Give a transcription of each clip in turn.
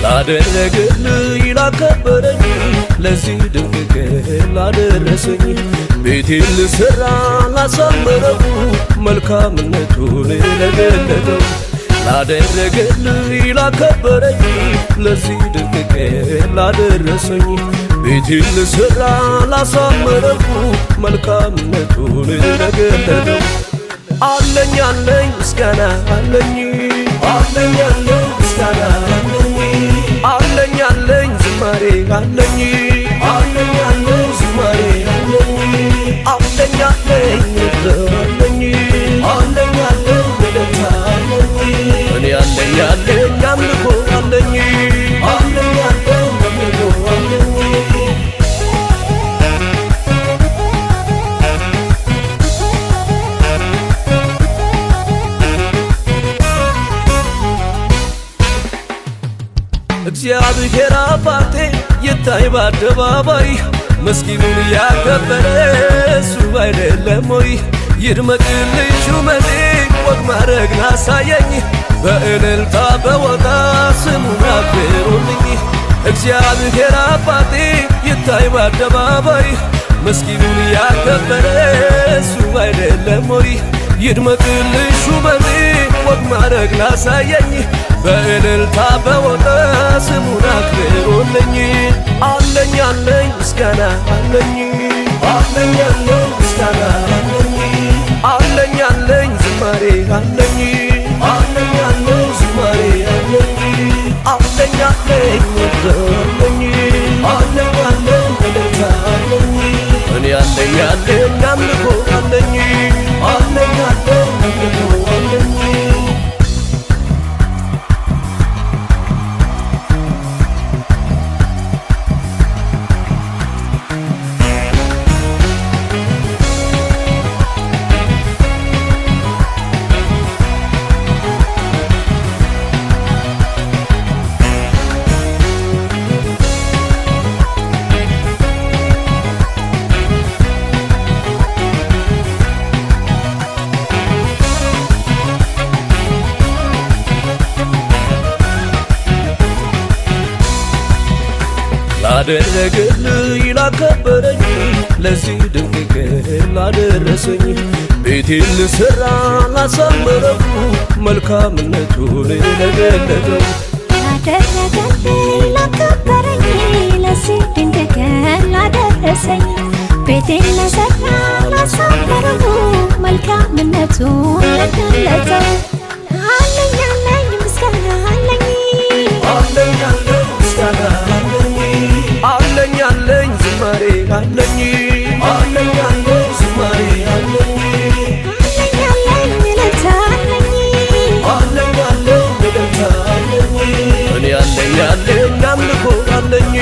ላደረገልኝ ላከበረኝ ለዚህ ድንቅ ቀን ላደረሰኝ ቤቴን ልሰራ ላሳመረው መልካምነቱን ለገለጠው ላደረገልኝ ላከበረኝ ለዚህ ድንቅ ቀን ላደረሰኝ ቤቴን ልሰራ ላሳመረው መልካምነቱን ለገለጠው አለኝ አለኝ ምስጋና አለኝ አለኝ አለኝ ምስጋና አለኝ አለኝ አለኝ ዝማሬ አለኝ አለኝ አለኝ ዝማሬ አለኝ አለኝ አለኝ አለኝ አለኝ አለኝ ደስታ አለኝ እኔ አለኝ አለኝ አምልኮ አለኝ አለኝ አለኝ አምልኮ አለኝ እግዚአብሔር አባቴ ይታይ በአደባባይ መስኪኑን ያከበረ እሱ አይደለም ወይ? ይድመቅልኝ ሹመቴ ወግ ማረግ ላሳየኝ በእልልታ በወጣ ስሙን አክብሩልኝ። እግዚአብሔር አባቴ ይታይ በአደባባይ መስኪኑን ያከበረ እሱ አይደለም ወይ? ይድመቅልኝ ሹመቴ ወግ ማረግ ላሳየኝ በእልልታ በወጣ ስሙን አክብሩልኝ። አለኝ አለኝ ምስጋና አለኝ አለኝ አለኝ ምስጋና አለኝ አለኝ አለኝ ዝማሬ አለኝ አለኝ አለኝ ዝማሬ አለኝ አለኝ አለኝ አለኝ አለኝ አለኝ ደስታ አለኝ እኔ አለኝ አለኝ አምልኮ አለኝ አለኝ አለኝ አምልኮ አለኝ ላደረገልኝ ላከበረኝ ለዚህ ድንቅ ቀን ላደረሰኝ ቤቴን ልሰራ ላሳመረው መልካምነቱን ለገለጠው ላደረገልኝ ላከበረኝ ለዚህ ድንቅ ቀን ላደረሰኝ ቤቴን ልሰራ ላሳመረው መልካምነቱን ለገለጠው አለኝ አለኝ ምስጋና አለኝ አለኝ አለኝ ምስጋና አለኝ አለኝ ዝማሬ አለኝ አለኝ አለኝ ዝማሬ አለኝ አለኝ አለኝ እልልታ አለኝ አለኝ አለኝ ደስታ አለኝ እኔ አለኝ አለኝ አምልኮ አለኝ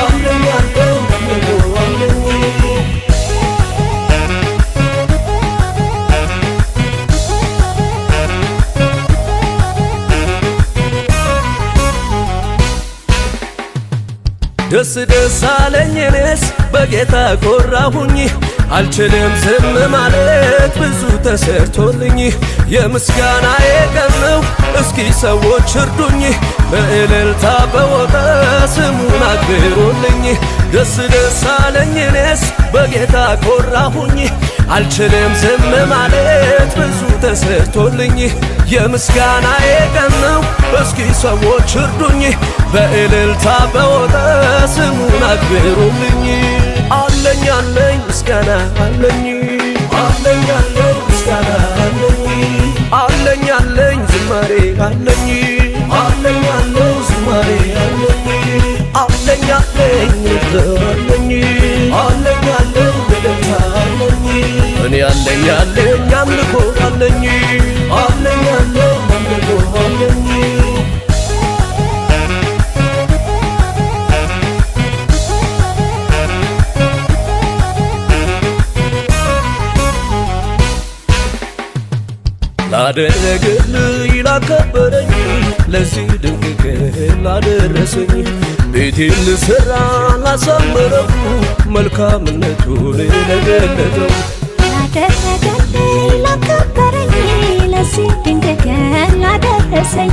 አለኝ አለኝ አምልኮ አለኝ ደስ ደስ አለኝ እኔስ በጌታ ኮራሁኝ አልችልም ዝም ማለት ብዙ ተሰርቶልኝ የምስጋናዬ ቀን ነው እስኪ ሰዎች እርዱኝ በእልልታ በወጣ ስሙን አክብሩልኝ ደስ ደስ አለኝ እኔስ በጌታ ኮራሁኝ አልችልም ዝም ማለት ብዙ ተሰርቶልኝ የምስጋናዬ ቀን ነው እስኪ ሰዎች እርዱኝ በእልልታ በወጣ ስሙን አክብሩልኝ አለኝ አለኝ ምስጋና አለኝ አለኝ አለኝ ምስጋና አለኝ አለኝ አለኝ ዝማሬ አለኝ አለኝ አለኝ ዝማሬ አለኝ አለኝ አለኝ አለኝ አለኝ አለኝ ደስታ አለኝ እኔ አለኝ አለኝ አምልኮ አለኝ አለኝ አለኝ አምልኮ አለኝ ላደረገልኝ ላከበረኝ ለዚህ ድንቅ ቀን ላደረሰኝ ቤቴን ልሰራ ላሳመረው መልካምነቱን ለገለጠው ላደረገልኝ ላከበረኝ ለዚህ ድንቅ ቀን ላደረሰኝ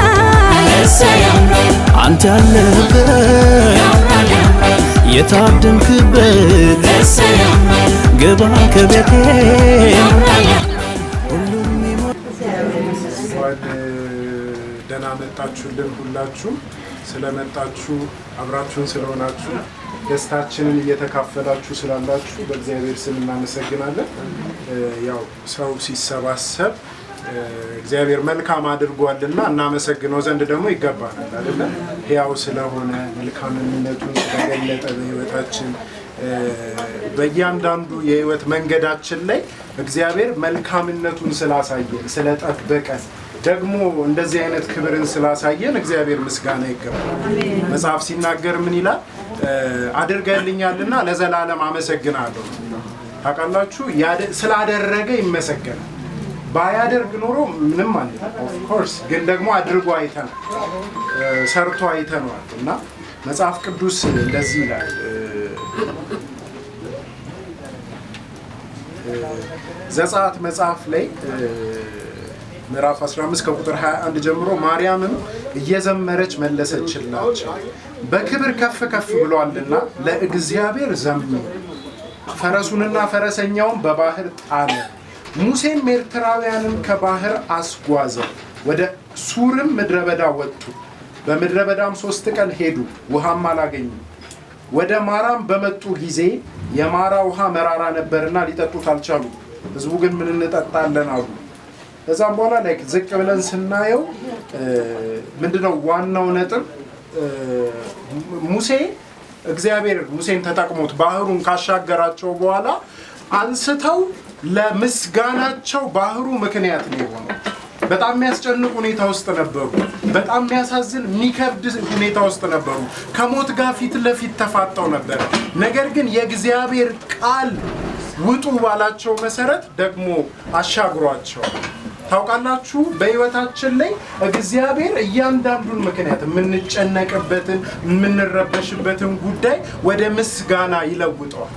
የታደምክበት ግባ ከቤቴ ደህና መጣችሁልን ሁላችሁም ስለመጣችሁ አብራችሁን ስለሆናችሁ ደስታችንን እየተካፈላችሁ ስላላችሁ በእግዚአብሔር ስም እናመሰግናለን። ያው ሰው ሲሰባሰብ እግዚአብሔር መልካም አድርጓልና እናመሰግነው ዘንድ ደግሞ ይገባናል አይደል? ሕያው ስለሆነ መልካምነቱን ስለገለጠ በሕይወታችን በእያንዳንዱ የሕይወት መንገዳችን ላይ እግዚአብሔር መልካምነቱን ስላሳየን ስለጠበቀን ደግሞ እንደዚህ አይነት ክብርን ስላሳየን እግዚአብሔር ምስጋና ይገባል። መጽሐፍ ሲናገር ምን ይላል? አድርገልኛልና ለዘላለም አመሰግናለሁ። ታውቃላችሁ ስላደረገ ይመሰገናል። ባያደርግ ኖሮ ምንም ማለት ኦፍ ኮርስ ግን ደግሞ አድርጎ አይተናል፣ ሰርቶ አይተናል። እና መጽሐፍ ቅዱስ እንደዚህ ይላል ዘጸአት መጽሐፍ ላይ ምዕራፍ 15 ከቁጥር 21 ጀምሮ ማርያምም እየዘመረች መለሰችላቸው፣ በክብር ከፍ ከፍ ብሏልና ለእግዚአብሔር ዘምሩ፣ ፈረሱንና ፈረሰኛውን በባህር ጣለ፣ ሙሴም ኤርትራውያንን ከባህር አስጓዘ፣ ወደ ሱርም ምድረ በዳ ወጡ፣ በምድረ በዳም 3 ቀን ሄዱ፣ ውሃም አላገኙም። ወደ ማራም በመጡ ጊዜ የማራ ውሃ መራራ ነበርና ሊጠጡት አልቻሉ። ህዝቡ ግን ምን እንጠጣለን አሉ። ከዛም በኋላ ላይ ዝቅ ብለን ስናየው ምንድነው ዋናው ነጥብ? እግዚአብሔር ሙሴን ተጠቅሞት ባህሩን ካሻገራቸው በኋላ አንስተው ለምስጋናቸው ባህሩ ምክንያት ነው የሆነው። በጣም የሚያስጨንቅ ሁኔታ ውስጥ ነበሩ። በጣም የሚያሳዝን የሚከብድ ሁኔታ ውስጥ ነበሩ። ከሞት ጋር ፊት ለፊት ተፋጠው ነበር። ነገር ግን የእግዚአብሔር ቃል ውጡ ባላቸው መሰረት ደግሞ አሻግሯቸው። ታውቃላችሁ በህይወታችን ላይ እግዚአብሔር እያንዳንዱን ምክንያት የምንጨነቅበትን የምንረበሽበትን ጉዳይ ወደ ምስጋና ይለውጠዋል።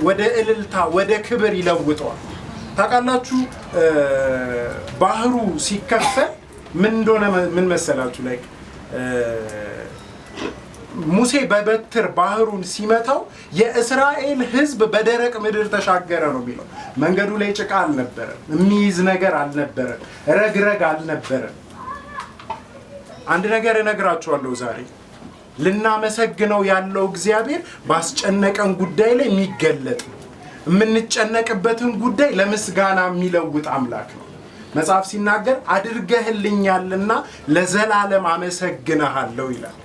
ወደ እልልታ ወደ ክብር ይለውጠዋል። ታውቃላችሁ ባህሩ ሲከፈል ምን እንደሆነ ምን መሰላችሁ? ላይ ሙሴ በበትር ባህሩን ሲመታው የእስራኤል ህዝብ በደረቅ ምድር ተሻገረ ነው የሚለው። መንገዱ ላይ ጭቃ አልነበረም፣ የሚይዝ ነገር አልነበረም፣ ረግረግ አልነበረም። አንድ ነገር እነግራችኋለሁ ዛሬ ልናመሰግነው ያለው እግዚአብሔር ባስጨነቀን ጉዳይ ላይ የሚገለጥ ነው። የምንጨነቅበትን ጉዳይ ለምስጋና የሚለውጥ አምላክ ነው። መጽሐፍ ሲናገር አድርገህልኛልና ለዘላለም አመሰግንሃለሁ ይላል።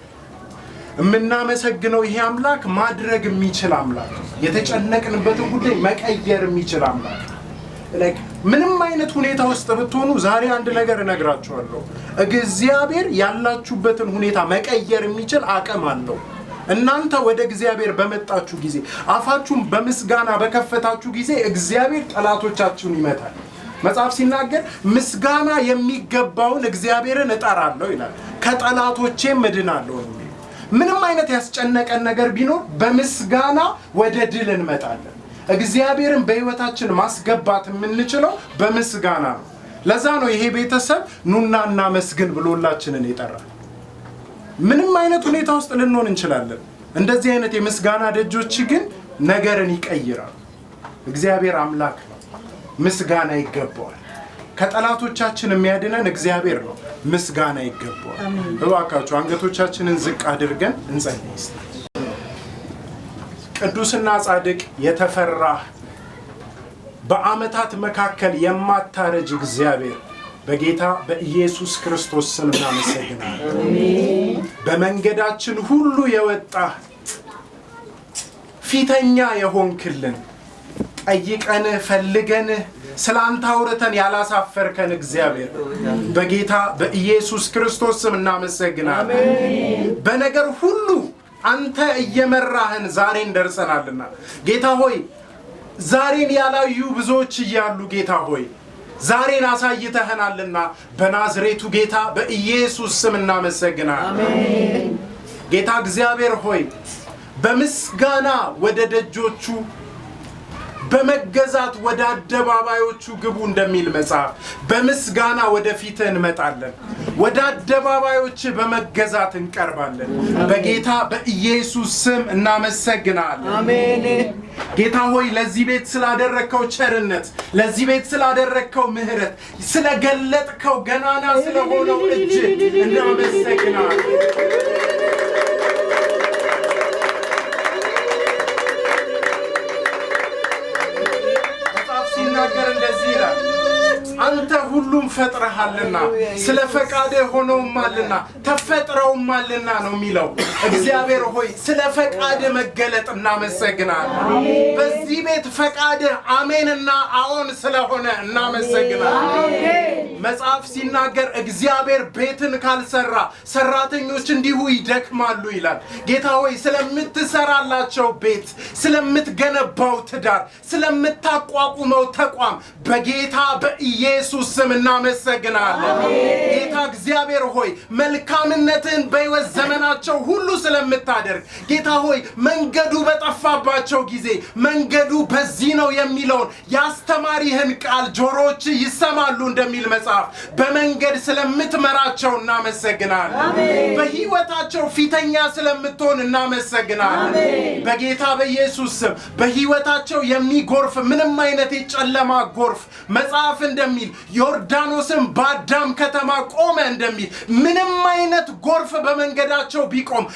የምናመሰግነው ይሄ አምላክ ማድረግ የሚችል አምላክ ነው። የተጨነቅንበትን ጉዳይ መቀየር የሚችል አምላክ ነው። ምንም አይነት ሁኔታ ውስጥ ብትሆኑ ዛሬ አንድ ነገር እነግራችኋለሁ። እግዚአብሔር ያላችሁበትን ሁኔታ መቀየር የሚችል አቅም አለው። እናንተ ወደ እግዚአብሔር በመጣችሁ ጊዜ አፋችሁን በምስጋና በከፈታችሁ ጊዜ እግዚአብሔር ጠላቶቻችሁን ይመታል። መጽሐፍ ሲናገር ምስጋና የሚገባውን እግዚአብሔርን እጠራለሁ ይላል፣ ከጠላቶቼም እድናለሁ። ምንም አይነት ያስጨነቀን ነገር ቢኖር በምስጋና ወደ ድል እንመጣለን። እግዚአብሔርን በህይወታችን ማስገባት የምንችለው በምስጋና ነው። ለዛ ነው ይሄ ቤተሰብ ኑና እናመስግን ብሎላችንን ይጠራል። ምንም አይነት ሁኔታ ውስጥ ልንሆን እንችላለን። እንደዚህ አይነት የምስጋና ደጆች ግን ነገርን ይቀይራሉ። እግዚአብሔር አምላክ ነው፣ ምስጋና ይገባዋል። ከጠላቶቻችን የሚያድነን እግዚአብሔር ነው፣ ምስጋና ይገባዋል። እባካችሁ አንገቶቻችንን ዝቅ አድርገን እንጸልይ። ቅዱስና ጻድቅ የተፈራህ በአመታት መካከል የማታረጅ እግዚአብሔር በጌታ በኢየሱስ ክርስቶስ ስም እናመሰግናለን። በመንገዳችን ሁሉ የወጣህ ፊተኛ የሆንክልን ጠይቀን ፈልገን ስላንተ አውርተን ያላሳፈርከን እግዚአብሔር በጌታ በኢየሱስ ክርስቶስ ስም እናመሰግናለን። በነገር ሁሉ አንተ እየመራህን ዛሬን ደርሰናልና ጌታ ሆይ ዛሬን ያላዩ ብዙዎች እያሉ ጌታ ሆይ ዛሬን አሳይተህናልና በናዝሬቱ ጌታ በኢየሱስ ስም እናመሰግናለን። ጌታ እግዚአብሔር ሆይ በምስጋና ወደ ደጆቹ በመገዛት ወደ አደባባዮቹ ግቡ እንደሚል መጽሐፍ በምስጋና ወደ ፊትህ እንመጣለን። ወደ አደባባዮች በመገዛት እንቀርባለን። በጌታ በኢየሱስ ስም እናመሰግናለን። አሜን። ጌታ ሆይ ለዚህ ቤት ስላደረከው ቸርነት፣ ለዚህ ቤት ስላደረከው ምህረት፣ ስለገለጥከው ገናና ስለሆነው እጅ እናመሰግናለን። መጽሐፍ ሲናገር እንደዚህ ይላል፣ አንተ ሁሉም ፈጥረሃልና ስለ ፈቃደ ሆነውማልና ተፈጥረውማልና ነው የሚለው። እግዚአብሔር ሆይ ስለ ፈቃደ መገለጥ እናመሰግናለን። በዚህ ቤት ፈቃደ አሜንና አዎን ስለሆነ እናመሰግናለን። መጽሐፍ ሲናገር እግዚአብሔር ቤትን ካልሰራ ሰራተኞች እንዲሁ ይደክማሉ ይላል። ጌታ ሆይ ስለምትሰራላቸው ቤት፣ ስለምትገነባው ትዳር፣ ስለምታቋቁመው ተቋም በጌታ በኢየሱስ ስም እናመሰግናለን። ጌታ እግዚአብሔር ሆይ መልካምነትን በሕይወት ዘመናቸው ሁሉ ስለምታደርግ ጌታ ሆይ መንገዱ በጠፋባቸው ጊዜ መንገዱ በዚህ ነው የሚለውን ያስተማሪህን ቃል ጆሮች ይሰማሉ እንደሚል መጽሐፍ በመንገድ ስለምትመራቸው እናመሰግናለን። በሕይወታቸው ፊተኛ ስለምትሆን እናመሰግናለን። በጌታ በኢየሱስ ስም በሕይወታቸው የሚጎርፍ ምንም አይነት የጨለማ ጎርፍ መጽሐፍ እንደሚል ዮርዳኖስም በአዳም ከተማ ቆመ እንደሚል ምንም አይነት ጎርፍ በመንገዳቸው ቢቆም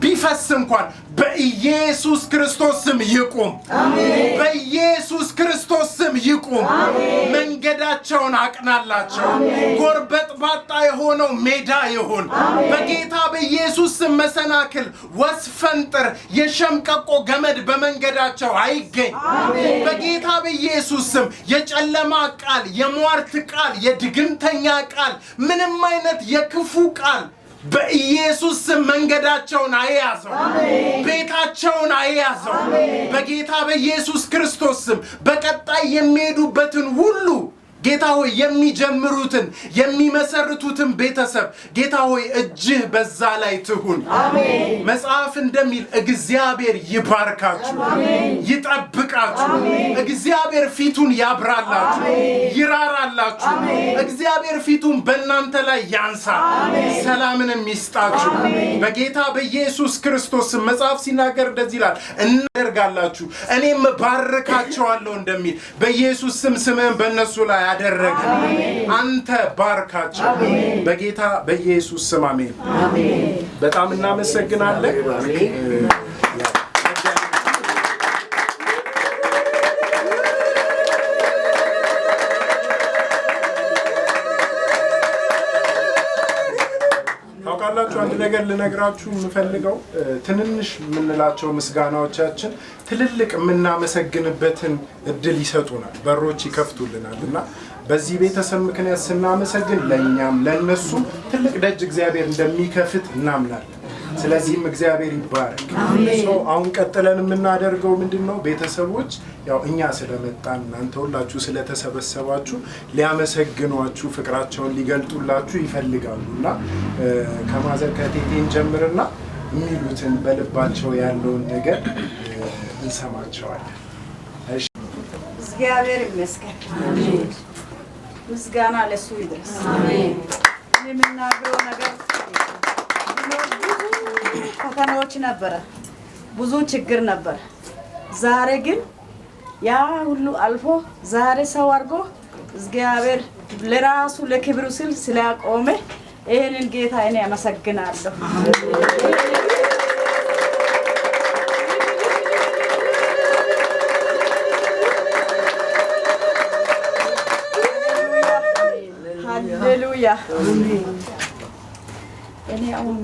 ቢፈስ እንኳን በኢየሱስ ክርስቶስ ስም ይቁም። በኢየሱስ ክርስቶስ ስም ይቁም። መንገዳቸውን አቅናላቸው። ጎርበጥባጣ የሆነው ሜዳ ይሁን። በጌታ በኢየሱስ ስም መሰናክል፣ ወስፈንጥር፣ የሸምቀቆ ገመድ በመንገዳቸው አይገኝ። በጌታ በኢየሱስ ስም የጨለማ ቃል፣ የሟርት ቃል፣ የድግምተኛ ቃል፣ ምንም አይነት የክፉ ቃል በኢየሱስ ስም መንገዳቸውን አያዘው። ቤታቸውን አያዘው። በጌታ በኢየሱስ ክርስቶስ ስም በቀጣይ የሚሄዱበትን ሁሉ ጌታ ሆይ የሚጀምሩትን የሚመሰርቱትን ቤተሰብ ጌታ ሆይ እጅህ በዛ ላይ ትሁን። መጽሐፍ እንደሚል እግዚአብሔር ይባርካችሁ፣ ይጠብቃችሁ። እግዚአብሔር ፊቱን ያብራላችሁ፣ ይራራላችሁ። እግዚአብሔር ፊቱን በእናንተ ላይ ያንሳ፣ ሰላምንም ይስጣችሁ በጌታ በኢየሱስ ክርስቶስ መጽሐፍ ሲናገር እንደዚህ ይላል፣ እናደርጋላችሁ እኔም ባርካቸዋለሁ እንደሚል በኢየሱስ ስም ስምህን በእነሱ ላይ ያደረገ አንተ ባርካቸው በጌታ በኢየሱስ ስም አሜን። በጣም እናመሰግናለን። ታውቃላችሁ አንድ ነገር ልነግራችሁ የምፈልገው ትንንሽ የምንላቸው ምስጋናዎቻችን ትልልቅ የምናመሰግንበትን እድል ይሰጡናል፣ በሮች ይከፍቱልናል እና በዚህ ቤተሰብ ምክንያት ስናመሰግን ለኛም ለነሱም ትልቅ ደጅ እግዚአብሔር እንደሚከፍት እናምናለን። ስለዚህም እግዚአብሔር ይባረክ። አሁን ቀጥለን የምናደርገው ምንድነው? ቤተሰቦች ያው እኛ ስለመጣን እናንተ ሁላችሁ ስለተሰበሰባችሁ ሊያመሰግኗችሁ ፍቅራቸውን ሊገልጡላችሁ ይፈልጋሉና ከማዘር ከቴቴን ጀምርና የሚሉትን በልባቸው ያለውን ነገር እንሰማቸዋለን። እሺ እግዚአብሔር ይመስገን። አሜን። ምስጋና ለሱ ይድረስ። አሜን። የምናገረው ነገር ፈተናዎች ነበረ፣ ብዙ ችግር ነበር። ዛሬ ግን ያ ሁሉ አልፎ ዛሬ ሰው አድርጎ እግዚአብሔር ለራሱ ለክብሩ ሲል ስላቆመ ይሄንን ጌታ እኔ አመሰግናለሁ። ሃሌሉያ። እኔ አሁን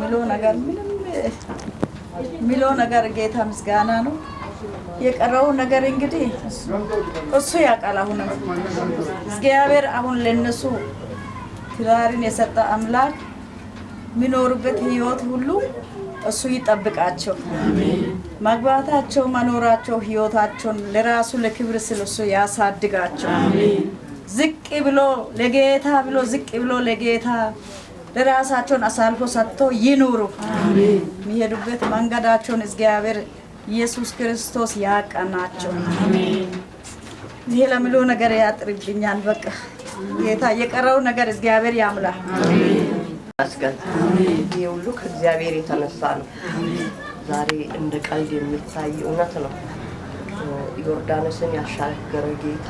ምለው ነገር ጌታ ምስጋና ነው። የቀረው ነገር እንግዲህ እሱ ያውቃል። አሁን እግዚአብሔር አሁን ለነሱ ትዳርን የሰጠ አምላክ የሚኖሩበት ህይወት ሁሉ እሱ ይጠብቃቸው። ማግባታቸው፣ መኖራቸው፣ ህይወታቸውን ለራሱ ለክብር ሲል እሱ ያሳድጋቸው። ዝቅ ብሎ ለጌታ ለራሳቸውን አሳልፎ ሰጥቶ ይኑሩ። የሚሄዱበት መንገዳቸውን እግዚአብሔር ኢየሱስ ክርስቶስ ያቀናቸው። ይሄ ለምለው ነገር ያጥርብኛል። በቃ ጌታ የቀረው ነገር እግዚአብሔር ያምላ። አስገን ይሄ ሁሉ ከእግዚአብሔር የተነሳ ነው። ዛሬ እንደ ቀልድ የሚታይ እውነት ነው። ዮርዳኖስን ያሻገረ ጌታ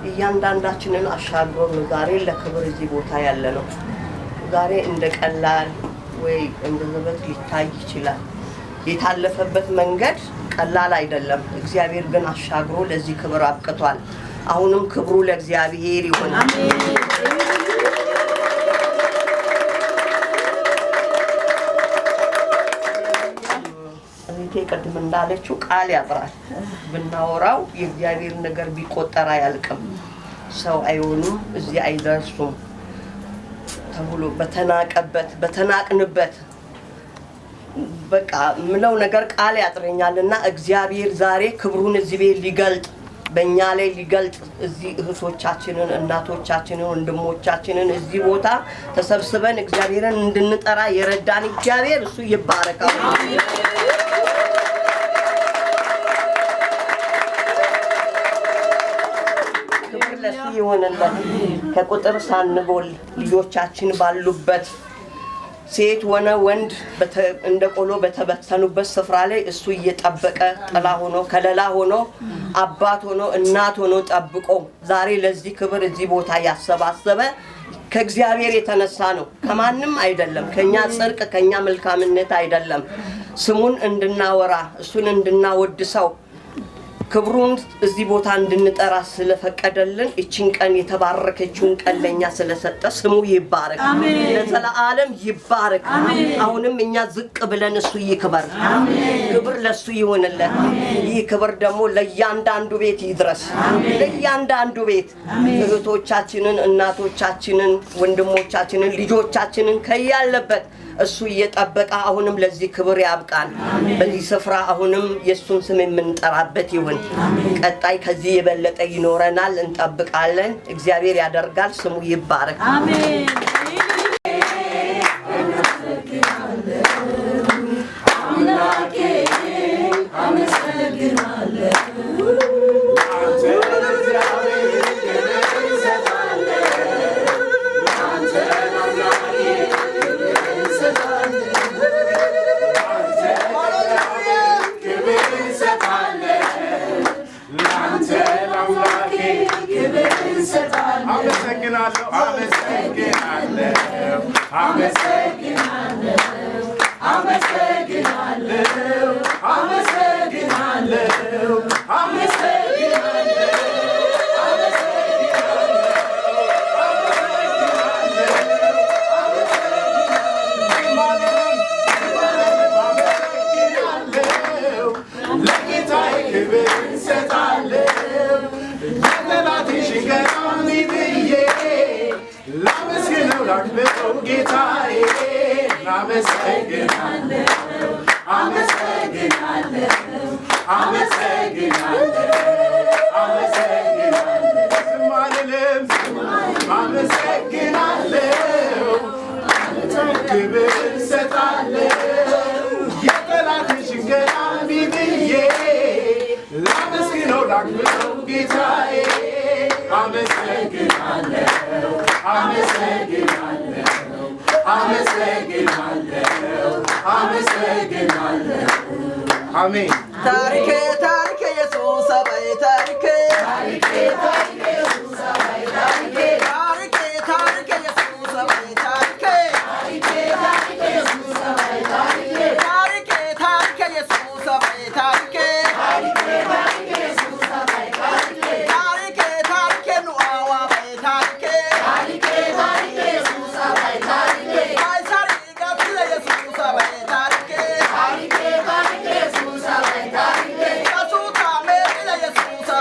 እያንዳንዳችንን አሻግሮ ነው ዛሬ ለክብር እዚህ ቦታ ያለ ነው። ዛሬ እንደ ቀላል ወይ እንደ ዘበት ሊታይ ይችላል። የታለፈበት መንገድ ቀላል አይደለም። እግዚአብሔር ግን አሻግሮ ለዚህ ክብር አብቅቷል። አሁንም ክብሩ ለእግዚአብሔር ይሁን። አሜን። ቅድም እንዳለችው ቃል ያጥራል። ብናወራው የእግዚአብሔር ነገር ቢቆጠር አያልቅም። ሰው አይሆኑም እዚህ አይደርሱም ተብሎ በተናቅንበት በቃ ምለው ነገር ቃል ያጥረኛልና እግዚአብሔር ዛሬ ክብሩን እዚህ ቤት ሊገልጥ በእኛ ላይ ሊገልጥ እዚህ እህቶቻችንን እናቶቻችንን ወንድሞቻችንን እዚህ ቦታ ተሰብስበን እግዚአብሔርን እንድንጠራ የረዳን እግዚአብሔር እሱ ይባረክ። ለሱ ይሆንልን። ከቁጥር ሳንጎል ልጆቻችን ባሉበት ሴት ሆነ ወንድ እንደ ቆሎ በተበተኑበት ስፍራ ላይ እሱ እየጠበቀ ጥላ ሆኖ ከለላ ሆኖ አባት ሆኖ እናት ሆኖ ጠብቆ ዛሬ ለዚህ ክብር እዚህ ቦታ ያሰባሰበ ከእግዚአብሔር የተነሳ ነው። ከማንም አይደለም። ከኛ ጽድቅ ከኛ መልካምነት አይደለም። ስሙን እንድናወራ እሱን እንድናወድሰው ክብሩን እዚህ ቦታ እንድንጠራ ስለፈቀደልን እቺን ቀን የተባረከችውን ቀን ለኛ ስለሰጠ ስሙ ይባረክ። አሜን። ለዘላለም ይባረክ። አሜን። አሁንም እኛ ዝቅ ብለን እሱ ይክበር። አሜን። ክብር ለሱ ይሆንለት። ይህ ክብር ደግሞ ለእያንዳንዱ ቤት ይድረስ። ለእያንዳንዱ ቤት እህቶቻችንን እናቶቻችንን ወንድሞቻችንን ልጆቻችንን ከያለበት እሱ እየጠበቀ አሁንም ለዚህ ክብር ያብቃን። በዚህ ስፍራ አሁንም የሱን ስም የምንጠራበት ይሁን። ቀጣይ ከዚህ የበለጠ ይኖረናል እንጠብቃለን። እግዚአብሔር ያደርጋል። ስሙ ይባረክ። አሜን። Amen. Tarike tarike Jesus abai tarike tarike tarike Jesus abai tarike tarike tarike Jesus abai tarike tarike tarike Jesus abai tarike tarike tarike Jesus abai tarike tarike tarike Jesus abai tarike tarike tarike nu awa abai tarike tarike tarike Jesus abai tarike ai sari gatile Jesus abai tarike tarike tarike Jesus abai tarike asuta me Jesus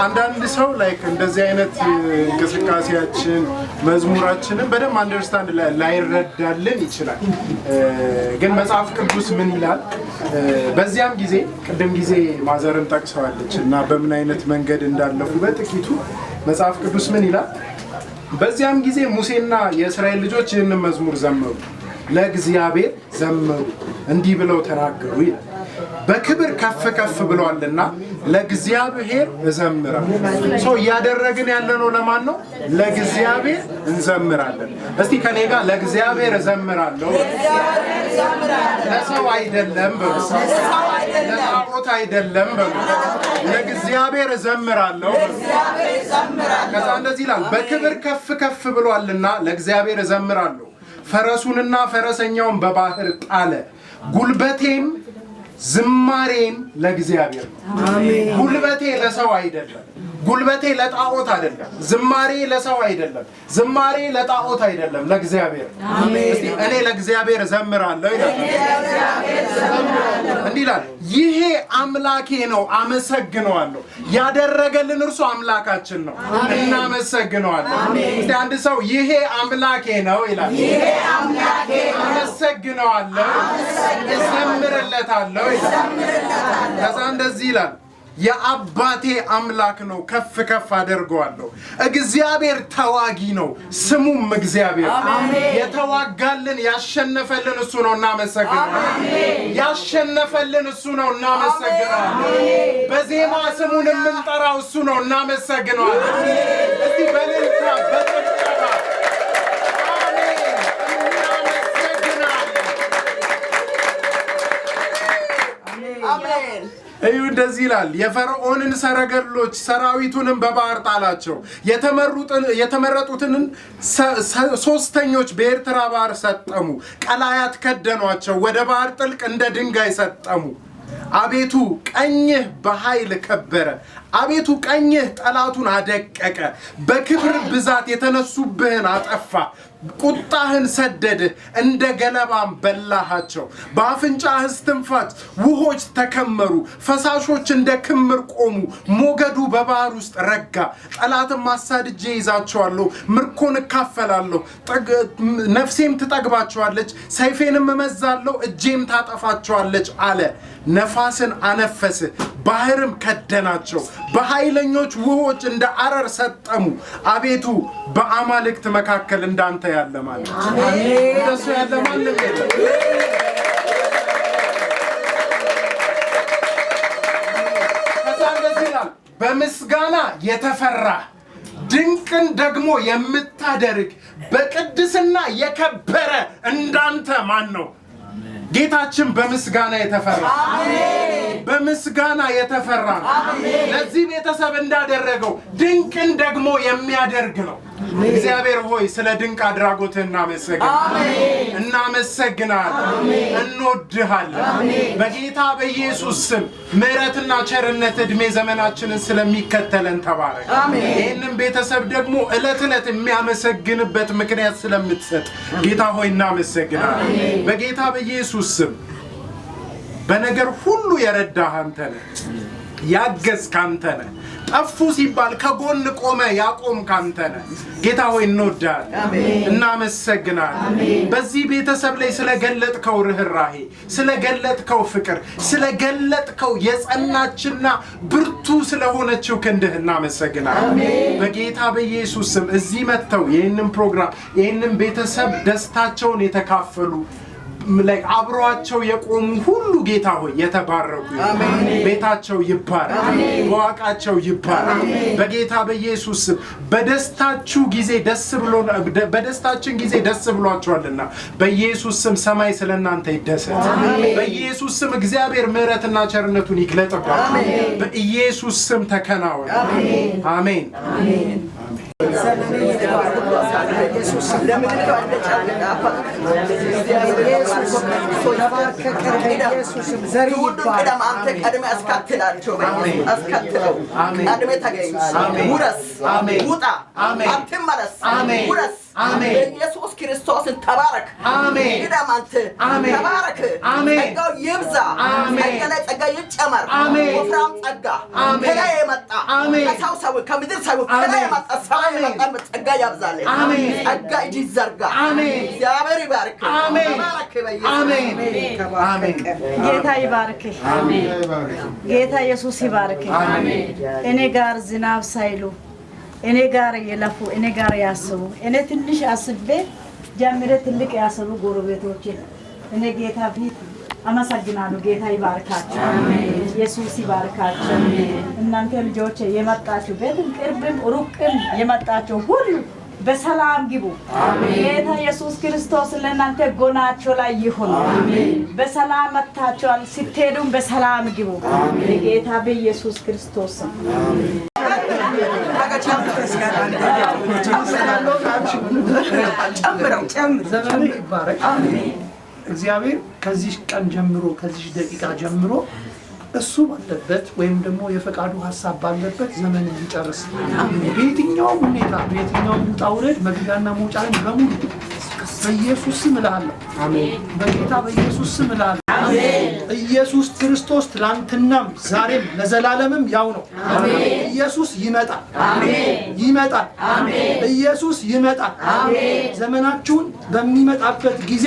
አንዳንድ ሰው ላይክ እንደዚህ አይነት እንቅስቃሴያችን መዝሙራችንን በደንብ አንደርስታንድ ላይረዳልን ይችላል። ግን መጽሐፍ ቅዱስ ምን ይላል? በዚያም ጊዜ ቅድም ጊዜ ማዘርን ጠቅሰዋለች እና በምን አይነት መንገድ እንዳለፉ በጥቂቱ መጽሐፍ ቅዱስ ምን ይላል? በዚያም ጊዜ ሙሴና የእስራኤል ልጆች ይህንን መዝሙር ዘመሩ። ለእግዚአብሔር ዘምሩ እንዲህ ብለው ተናገሩ ይላል። በክብር ከፍ ከፍ ብሏልና ለእግዚአብሔር እዘምራለሁ። ሰው እያደረግን ያለነው ለማን ነው? ለእግዚአብሔር እንዘምራለን። እስቲ ከኔ ጋር ለእግዚአብሔር እዘምራለሁ። ለሰው አይደለም በሉ፣ ለጣዖት አይደለም በሉ፣ ለእግዚአብሔር እዘምራለሁ። ከዛ እንደዚህ ይላል፣ በክብር ከፍ ከፍ ብሏልና ለእግዚአብሔር እዘምራለሁ። ፈረሱንና ፈረሰኛውን በባህር ጣለ። ጉልበቴም ዝማሬም ለእግዚአብሔር ነው። ጉልበቴ ለሰው አይደለም። ጉልበቴ ለጣዖት አይደለም። ዝማሬ ለሰው አይደለም። ዝማሬ ለጣዖት አይደለም፣ ለእግዚአብሔር። እስቲ እኔ ለእግዚአብሔር እዘምራለሁ ይላል። እንዲህ ይላል፣ ይሄ አምላኬ ነው አመሰግነዋለሁ። ያደረገልን እርሱ አምላካችን ነው፣ እናመሰግነዋለን። እስቲ አንድ ሰው ይሄ አምላኬ ነው ይላል። ይሄ አምላኬ አመሰግነዋለሁ፣ እዘምርለታለሁ ይላል። ከዛ እንደዚህ ይላል፣ የአባቴ አምላክ ነው፣ ከፍ ከፍ አደርገዋለሁ። እግዚአብሔር ተዋጊ ነው፣ ስሙም እግዚአብሔር። የተዋጋልን ያሸነፈልን እሱ ነው፣ እናመሰግናለን። ያሸነፈልን እሱ ነው፣ እናመሰግናለን። በዜማ ስሙን የምንጠራው እሱ ነው፣ እናመሰግናለን። እስቲ በእልልታ በጭብጨባ አሜን። እዩ እንደዚህ ይላል፣ የፈርዖንን ሰረገሎች ሰራዊቱንም በባህር ጣላቸው። የተመረጡትን ሶስተኞች በኤርትራ ባህር ሰጠሙ። ቀላያት ከደኗቸው፣ ወደ ባህር ጥልቅ እንደ ድንጋይ ሰጠሙ። አቤቱ ቀኝህ በኃይል ከበረ። አቤቱ ቀኝህ ጠላቱን አደቀቀ። በክብር ብዛት የተነሱብህን አጠፋ። ቁጣህን ሰደድህ፣ እንደ ገለባም በላሃቸው። በአፍንጫህ እስትንፋስ ውሆች ተከመሩ፣ ፈሳሾች እንደ ክምር ቆሙ። ሞገዱ በባህር ውስጥ ረጋ። ጠላትም አሳድጄ ይዛቸዋለሁ፣ ምርኮን እካፈላለሁ። ነፍሴም ትጠግባቸዋለች፣ ሰይፌንም እመዛለሁ፣ እጄም ታጠፋቸዋለች አለ። ነፋስን አነፈስህ፣ ባህርም ከደናቸው። በኃይለኞች ውሆች እንደ አረር ሰጠሙ። አቤቱ በአማልክት መካከል እንዳንተ ያለ ማለት እንደሱ ያለ ማንም የለም። በምስጋና የተፈራ ድንቅን ደግሞ የምታደርግ በቅድስና የከበረ እንዳንተ ማን ነው? ጌታችን በምስጋና የተፈራ በምስጋና የተፈራ ለዚህ ቤተሰብ እንዳደረገው ድንቅን ደግሞ የሚያደርግ ነው። እግዚአብሔር ሆይ ስለ ድንቅ አድራጎትህ እናመሰግናለን፣ እንወድሃለን። በጌታ በኢየሱስ ስም ምሕረትና ቸርነት ዕድሜ ዘመናችንን ስለሚከተለን ተባረክ። ይህንን ቤተሰብ ደግሞ ዕለት ዕለት የሚያመሰግንበት ምክንያት ስለምትሰጥ ጌታ ሆይ እናመሰግናለን። በጌታ በኢየሱስ ስም በነገር ሁሉ የረዳህ አንተ ነህ፣ ያገዝክ አንተ ነህ። ጠፉ ሲባል ከጎን ቆመ ያቆምክ አንተ ነህ። ጌታ ሆይ እንወድሃለን፣ እናመሰግናለን። በዚህ ቤተሰብ ላይ ስለገለጥከው ርህራሄ፣ ስለገለጥከው ፍቅር፣ ስለገለጥከው የጸናችና ብርቱ ስለሆነችው ክንድህ እናመሰግናለን። በጌታ በኢየሱስ ስም እዚህ መጥተው ይህንን ፕሮግራም ይህንን ቤተሰብ ደስታቸውን የተካፈሉ አብሯቸው የቆሙ ሁሉ ጌታ ሆይ የተባረኩ ቤታቸው ይባረክ፣ ዋቃቸው ይባረክ። በጌታ በኢየሱስ ስም በደስታችን ጊዜ ደስ ብሏቸዋልና በኢየሱስ ስም ሰማይ ስለናንተ ይደሰት። በኢየሱስ ስም እግዚአብሔር ምሕረትና ቸርነቱን ይግለጥባችሁ። በኢየሱስ ስም ተከናወን። አሜን። ኢየሱስ ክርስቶስን ተባረክ። አሜን። አንተ ተባረክ። ጸጋው ይብዛ፣ ጸጋ ይጨመር። ወፍራም ጸጋ ከላይ የመጣ ከሰው ሰው ከምድር ሰው ከላይ የመጣ ሰው የመጣ ጸጋ ያብዛልህ። ጸጋ ይዘርጋ። እግዚአብሔር ይባርክ። ተባረክ። አሜን። ጌታ ይባርክ። ጌታ ኢየሱስ ይባርክ። እኔ ጋር ዝናብ ሳይሉ እኔ ጋር የለፉ እኔ ጋር ያስቡ እኔ ትንሽ አስቤ ጀምረ ትልቅ ያሰሩ ጎረቤቶቼ እኔ ጌታ ፊት አመሰግናለሁ። ጌታ ይባርካችሁ። ኢየሱስ ይባርካችሁ። እናንተ ልጆች የመጣችሁ ቤትም ቅርብም ሩቅም የመጣችሁ ሁሉ በሰላም ግቡ። ጌታ ኢየሱስ ክርስቶስ ለእናንተ ጎናችሁ ላይ ይሁን። በሰላም መጥታችኋል። ስትሄዱም በሰላም ግቡ። ጌታ በኢየሱስ ክርስቶስ ዘመኑ ይባረክ። እግዚአብሔር ከዚህ ቀን ጀምሮ ከዚህ ደቂቃ ጀምሮ እሱ ባለበት ወይም ደግሞ የፈቃዱ ሐሳብ ባለበት ዘመንን ይጨርስ። በየትኛውም ሁኔታ በየትኛውም ውጣ ውረድ መግቢያና መውጫ ላይ በሙሉ በኢየሱስ ስም እልሃለሁ። አሜን። በጌታ በኢየሱስ ስም እልሃለሁ። አሜን። ኢየሱስ ክርስቶስ ትላንትናም ዛሬም ለዘላለምም ያው ነው። አሜን። ኢየሱስ ይመጣል። አሜን። ይመጣል። አሜን። ኢየሱስ ይመጣል። አሜን። ዘመናችሁን በሚመጣበት ጊዜ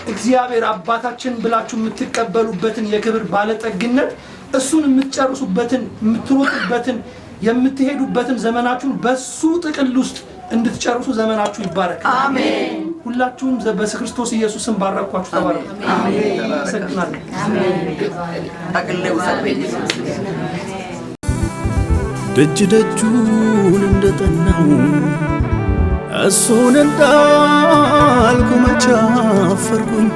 እግዚአብሔር አባታችን ብላችሁ የምትቀበሉበትን የክብር ባለጠግነት እሱን የምትጨርሱበትን የምትሮጡበትን የምትሄዱበትን ዘመናችሁን በሱ ጥቅል ውስጥ እንድትጨርሱ ዘመናችሁ ይባረክ። አሜን። ሁላችሁም በክርስቶስ ኢየሱስን ባረኳችሁ። ተባረኩ። አሜን። ሰግናለሁ። ደጅ ደጁን እንደጠናው እሱን እንዳልኩ መቻፈርኩኝ